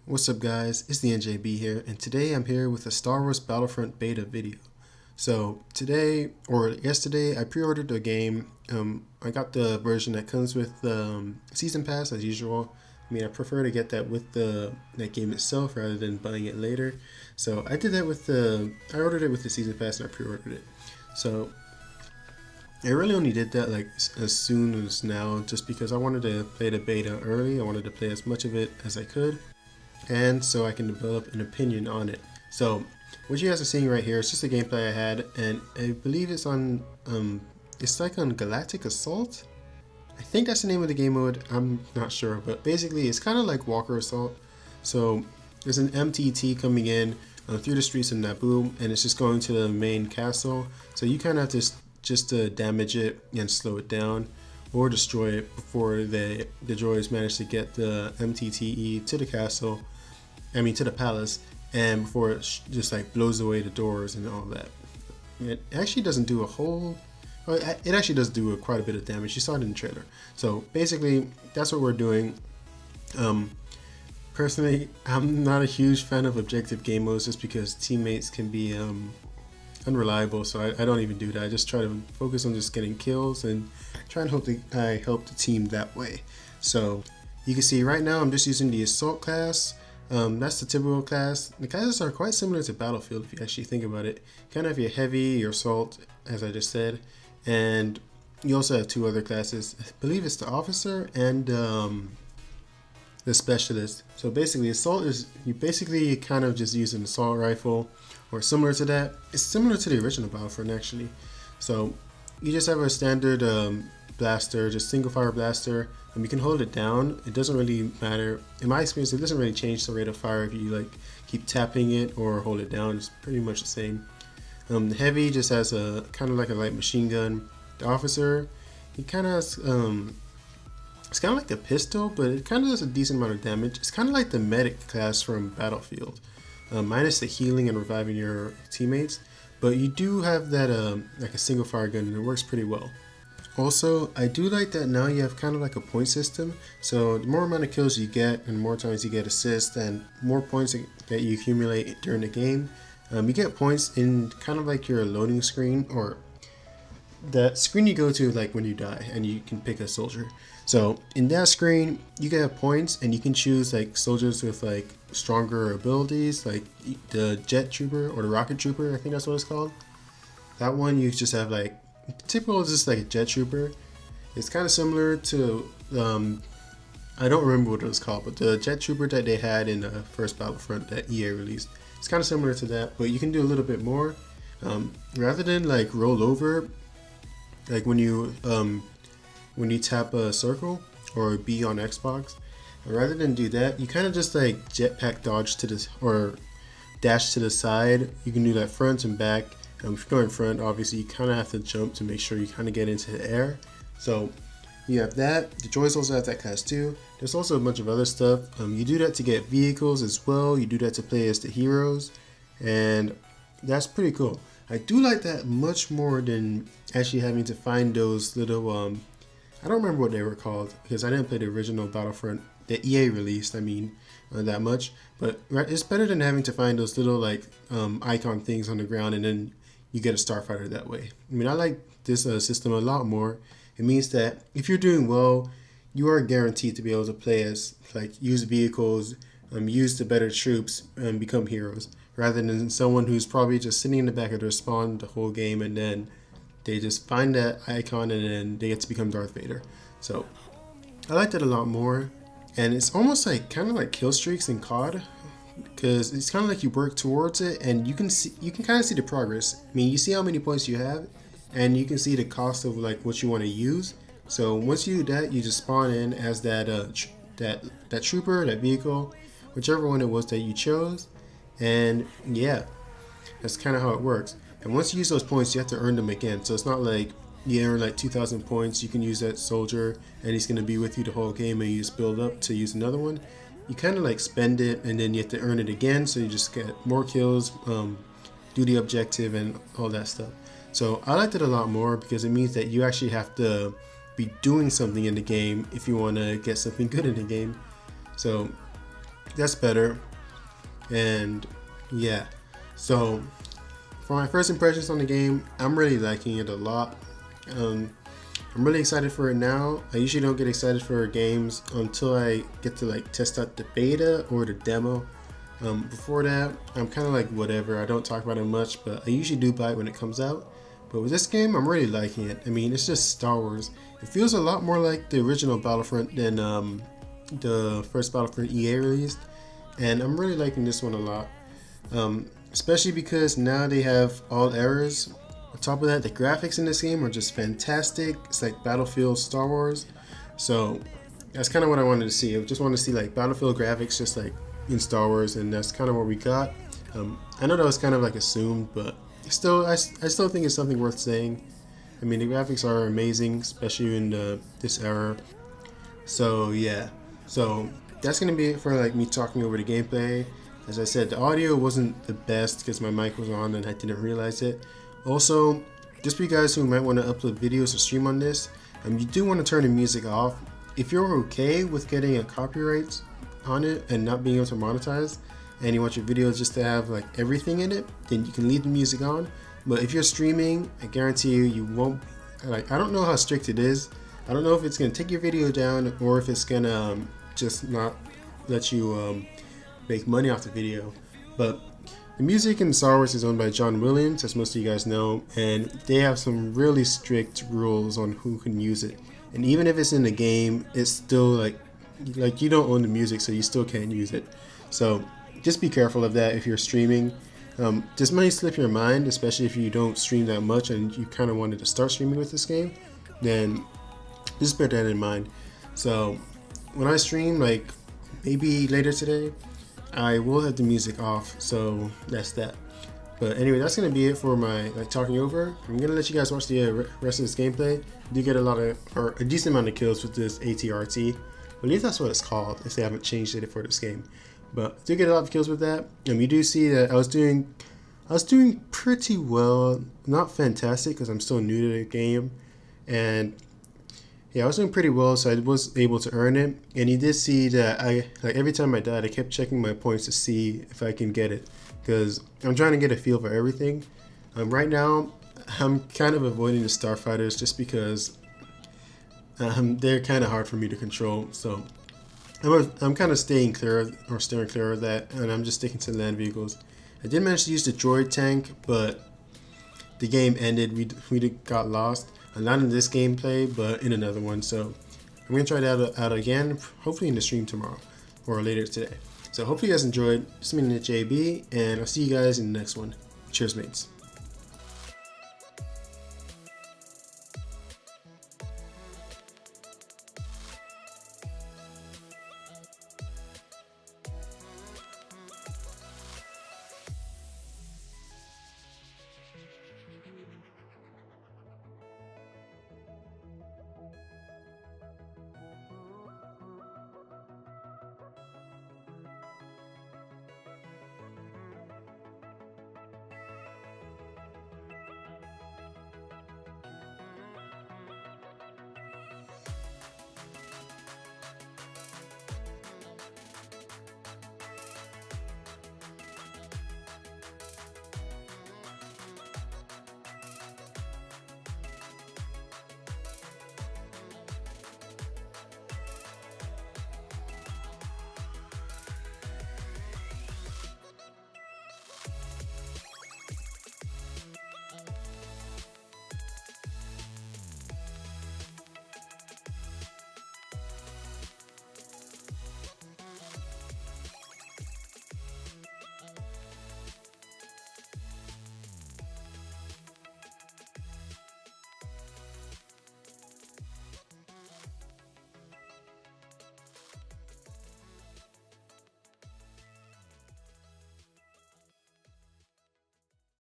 What's up guys, it's the NJB here, and today I'm here with a Star Wars Battlefront beta video. So today, or yesterday, I pre-ordered a game. I got the version that comes with the Season Pass as usual. I mean, I prefer to get that with that game itself rather than buying it later. So I did that with I ordered it with the Season Pass and I pre-ordered it. So I really only did that like as soon as now just because I wanted to play the beta early. I wanted to play as much of it as I could, and so I can develop an opinion on it. So what you guys are seeing right here is just a gameplay I had, and I believe it's on it's like on Galactic Assault. I think that's the name of the game mode. I'm not sure, but basically it's kind of like Walker Assault. So there's an MTT coming in through the streets of Naboo, and it's just going to the main castle. So you kind of have to just damage it and slow it down, or destroy it before the droids manage to get the MTTE to the castle. I mean to the palace, and before it just like blows away the doors and all that. It actually doesn't do a whole. Well, it actually does do quite a bit of damage. You saw it in the trailer. So basically, that's what we're doing. Personally, I'm not a huge fan of objective game modes just because teammates can be unreliable. So I don't even do that. I just try to focus on just getting kills and try and hope I help the team that way. So you can see right now I'm just using the Assault class. That's the typical class. The classes are quite similar to Battlefield if you actually think about it. Kind of have your heavy, your assault, as I just said, and you also have two other classes. I believe it's the officer and the specialist. So basically, assault is you basically kind of just use an assault rifle or similar to that. It's similar to the original Battlefront actually. So you just have a standard blaster, just single fire blaster. You can hold it down. It doesn't really matter. In my experience, it doesn't really change the rate of fire if you like keep tapping it or hold it down. It's pretty much the same. The heavy just has a kind of like a light machine gun. The officer, he kind of has it's kind of like the pistol, but it kind of does a decent amount of damage. It's kind of like the medic class from Battlefield, minus the healing and reviving your teammates. But you do have that like a single fire gun, and it works pretty well. Also, I do like that now you have kind of like a point system. So the more amount of kills you get and more times you get assists and more points that you accumulate during the game, you get points in kind of like your loading screen, or that screen you go to like when you die and you can pick a soldier. So in that screen you can have points and you can choose like soldiers with like stronger abilities, like the jet trooper or the rocket trooper, I think that's what it's called. That one you just have like typical is just like a jet trooper. It's kind of similar to I don't remember what it was called, but the jet trooper that they had in the first Battlefront that EA released. It's kind of similar to that, but you can do a little bit more. Rather than like roll over, like when you tap a circle or B on Xbox, rather than do that, you kind of just like jetpack dodge to this or dash to the side. You can do that front and back. If you're going front, obviously you kind of have to jump to make sure you kind of get into the air. So you have that. The droids also have that class too. There's also a bunch of other stuff. You do that to get vehicles as well. You do that to play as the heroes, and that's pretty cool. I do like that much more than actually having to find those little I don't remember what they were called because I didn't play the original Battlefront that EA released. I mean, that much, but it's better than having to find those little like icon things on the ground and then you get a starfighter that way. I mean, I like this system a lot more. It means that if you're doing well, you are guaranteed to be able to play as like use vehicles, use the better troops, and become heroes, rather than someone who's probably just sitting in the back of their spawn the whole game and then they just find that icon and then they get to become Darth Vader. So I like that a lot more, and it's almost like kind of like kill streaks in COD, because it's kind of like you work towards it and you can kind of see the progress. I mean, you see how many points you have and you can see the cost of like what you want to use. So once you do that, you just spawn in as that that trooper, that vehicle, whichever one it was that you chose, and yeah, that's kind of how it works. And once you use those points, you have to earn them again. So it's not like you earn like 2,000 points, you can use that soldier and he's going to be with you the whole game and you just build up to use another one. You kind of like spend it and then you have to earn it again, so you just get more kills, do the objective and all that stuff. So I liked it a lot more because it means that you actually have to be doing something in the game if you want to get something good in the game. So that's better. And yeah, so for my first impressions on the game, I'm really liking it a lot. I'm really excited for it now. I usually don't get excited for games until I get to like test out the beta or the demo. Before that, I'm kind of like whatever. I don't talk about it much, but I usually do buy it when it comes out. But with this game, I'm really liking it. I mean, it's just Star Wars. It feels a lot more like the original Battlefront than the first Battlefront EA released, and I'm really liking this one a lot. Especially because now they have all eras. On top of that, the graphics in this game are just fantastic. It's like Battlefield Star Wars. So that's kind of what I wanted to see. I just wanted to see like Battlefield graphics just like in Star Wars, and that's kind of what we got. I know that was kind of like assumed, but still, I still think it's something worth saying. I mean, the graphics are amazing, especially in this era. So yeah, so that's gonna be it for like me talking over the gameplay. As I said, the audio wasn't the best because my mic was on and I didn't realize it. Also, just for you guys who might want to upload videos or stream on this, you do want to turn the music off. If you're okay with getting a copyright on it and not being able to monetize, and you want your videos just to have like everything in it, then you can leave the music on. But if you're streaming, I guarantee you won't. Like, I don't know how strict it is. I don't know if it's gonna take your video down or if it's gonna just not let you make money off the video. But the music in Star Wars is owned by John Williams, as most of you guys know, and they have some really strict rules on who can use it. And even if it's in the game, it's still like you don't own the music, so you still can't use it. So just be careful of that if you're streaming. This might slip your mind, especially if you don't stream that much and you kind of wanted to start streaming with this game. Then just bear that in mind. So when I stream, like maybe later today, I will have the music off, so that's that. But anyway, that's gonna be it for my like talking over. I'm gonna let you guys watch the rest of this gameplay. You do get a decent amount of kills with this ATRT. I believe that's what it's called if they haven't changed it for this game. But I do get a lot of kills with that. You do see that I was doing pretty well, not fantastic because I'm still new to the game, and yeah, I was doing pretty well, so I was able to earn it. And you did see that every time I died, I kept checking my points to see if I can get it, because I'm trying to get a feel for everything. Right now, I'm kind of avoiding the starfighters just because they're kind of hard for me to control. So I'm kind of steering clear of that, and I'm just sticking to land vehicles. I did manage to use the droid tank, but the game ended. We got lost. Not in this gameplay, but in another one. So I'm gonna try that out again, hopefully in the stream tomorrow or later today. So hopefully you guys enjoyed. This has been JB, and I'll see you guys in the next one. Cheers, mates.